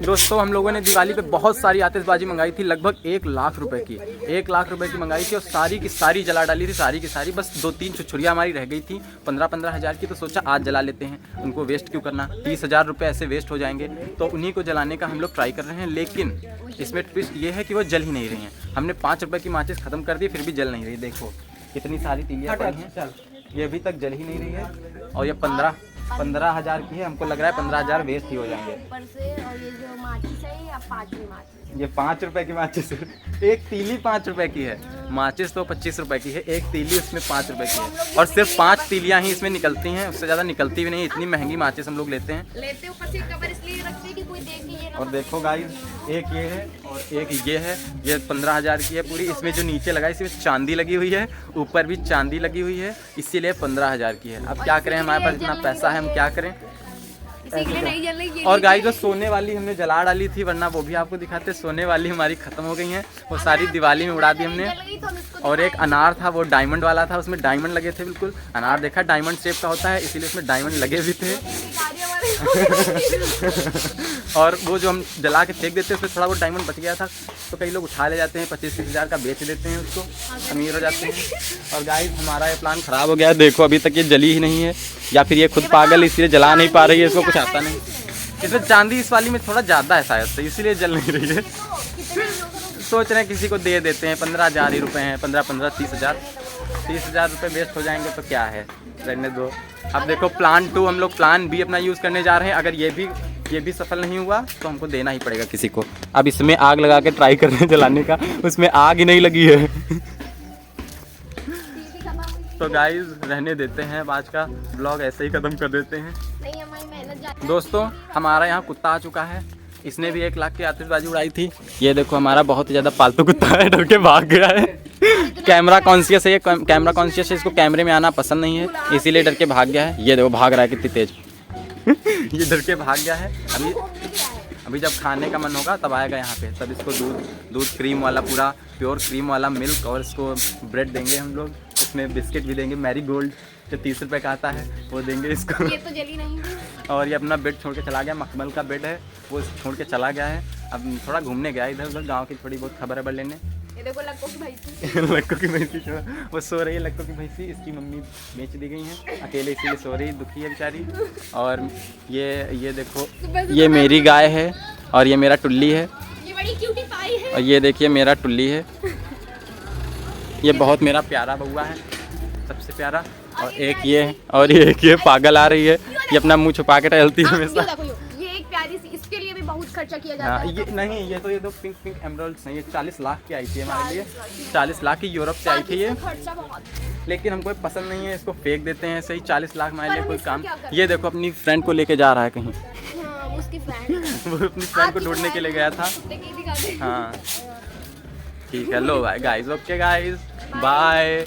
दोस्तों हम लोगों ने दिवाली पे बहुत सारी आतिशबाजी मंगाई थी, लगभग 1 लाख रुपए की। 1 लाख रुपए की मंगाई थी और सारी की सारी जला डाली थी, सारी की सारी। बस 2-3 छुरछुरियाँ हमारी रह गई थी 15-15 हज़ार की, तो सोचा आज जला लेते हैं, उनको वेस्ट क्यों करना। 30,000 रुपये ऐसे वेस्ट हो जाएंगे, तो उन्हीं को जलाने का हम लोग ट्राई कर रहे हैं। लेकिन इसमें ट्विस्ट ये है कि वो जल ही नहीं रही हैं। हमने 5 रुपये की माचिस ख़त्म कर दी, फिर भी जल नहीं रही। देखो कितनी सारी तीलियाँ पड़ी हैं, ये अभी तक जल ही नहीं रही है। और ये 15 हज़ार की है, हमको लग रहा है 15 हज़ार वेस्ट ही हो जाएंगे। ऊपर से और ये जो माचिस है या 5वीं माचिस, ये 5 रुपए की माचिस है। एक तीली 5 रुपए की है, माचिस तो 25 रुपए की है, एक तीली उसमें 5 रुपए की है। और सिर्फ 5 तीलियाँ ही इसमें निकलती हैं, उससे ज़्यादा निकलती भी नहीं। इतनी महंगी माचिस हम लोग लेते हैं। ऊपर से कवर इसलिए रखते हैं कि कोई देख के ये ना। और देखो गाइस, एक ये है और एक ये है। ये 15 हज़ार की है पूरी। इसमें जो नीचे लगा है इसमें चांदी लगी हुई है, ऊपर भी चांदी लगी हुई है, इसीलिए 15 हज़ार की है। अब क्या करें, हमारे पास इतना पैसा है, हम क्या करें। और गाइस जो सोने वाली हमने जला डाली थी, वरना वो भी आपको दिखाते। सोने वाली हमारी ख़त्म हो गई हैं, वो सारी दिवाली में उड़ा दी हमने। और एक अनार था, वो डायमंड वाला था, उसमें डायमंड लगे थे बिल्कुल। अनार देखा डायमंड शेप का होता है, इसीलिए उसमें डायमंड लगे भी थे। और वो जो हम जला के फेंक देते हैं, उसमें थोड़ा वो डायमंड बच गया था, तो कई लोग उठा ले जाते हैं, 25-30 हज़ार का बेच देते हैं उसको, अमीर हो जाते हैं। और गाइस हमारा ये प्लान ख़राब हो गया है। देखो अभी तक ये जली ही नहीं है, या फिर ये खुद पागल इसलिए जला नहीं पा रही है, इसको कुछ आता नहीं। इसमें चांदी इस वाली में थोड़ा ज़्यादा है शायद से, इसीलिए जल नहीं रही है। सोच रहे हैं किसी को दे देते हैं, 15 हज़ार ही रुपये हैं, 15-15 30 हज़ार रुपये वेस्ट हो जाएंगे तो क्या है, रहने दो। अब देखो प्लान 2 हम लोग प्लान B अपना यूज़ करने जा रहे हैं। अगर ये भी सफल नहीं हुआ तो हमको देना ही पड़ेगा किसी को। अब इसमें आग लगा के ट्राई कर रहे हैं जलाने का, उसमें आग ही नहीं लगी है। तो गाइस रहने देते हैं, आज का ब्लॉग ऐसे ही ख़त्म कर देते हैं। दोस्तों हमारा यहाँ कुत्ता आ चुका है, इसने भी 1 लाख की आतिशबाजी उड़ाई थी। ये देखो हमारा बहुत ही ज़्यादा पालतू कुत्ता है, डर के भाग गया है। कैमरा कॉन्शियस है ये, कैमरा कॉन्शियस है, इसको कैमरे में आना पसंद नहीं है, इसीलिए डर के भाग गया है। ये देखो भाग रहा है कितनी तेज। ये डर के भाग गया है। अभी जब खाने का मन होगा तब आएगा यहाँ पे, तब इसको दूध क्रीम वाला, पूरा प्योर क्रीम वाला मिल्क, और इसको ब्रेड देंगे हम लोग, इसमें बिस्किट भी देंगे, मैरी गोल्ड जो 30 रुपये का आता है वो देंगे इसको। ये तो जली नहीं। और ये अपना बेड छोड़ के चला गया, मखमल का बेड है, वो छोड़ के चला गया है। अब थोड़ा घूमने गया इधर उधर, गांव की थोड़ी बहुत खबर लेने। ये देखो लक्को की भैंसी। लक्को की भैंसी वो सो रही है, लक्को की भैंसी। इसकी मम्मी बेच दी गई हैं, अकेले इसीलिए सो रही, दुखी है बेचारी। और ये देखो, ये मेरी गाय है और ये मेरा टुल्ली है। ये बड़ी क्यूटी पाई है। और ये देखिए मेरा टुल्ली है, ये बहुत मेरा प्यारा बउआ है, सबसे प्यारा। और एक ये पागल आ रही है, ये अपना मुंह छुपा के टहलती है हमेशा। ये एक प्यारी सी, इसके लिए भी बहुत खर्चा किया जाता है। ये नहीं, ये तो पिंक एमराल्ड्स नहीं, ये 40 लाख की आई थी हमारे लिए, 40 लाख की यूरोप से आई थी ये। लेकिन हमको पसंद नहीं है, इसको फेंक देते हैं ऐसे ही। 40 लाख हमारे लिए कोई काम। ये देखो अपनी फ्रेंड को लेके जा रहा है कहीं। उसकी फ्रेंड वो अपनी फ्रेंड को ढूंढने के लिए गया था। हाँ ठीक है, लो bye guys, okay guys, bye.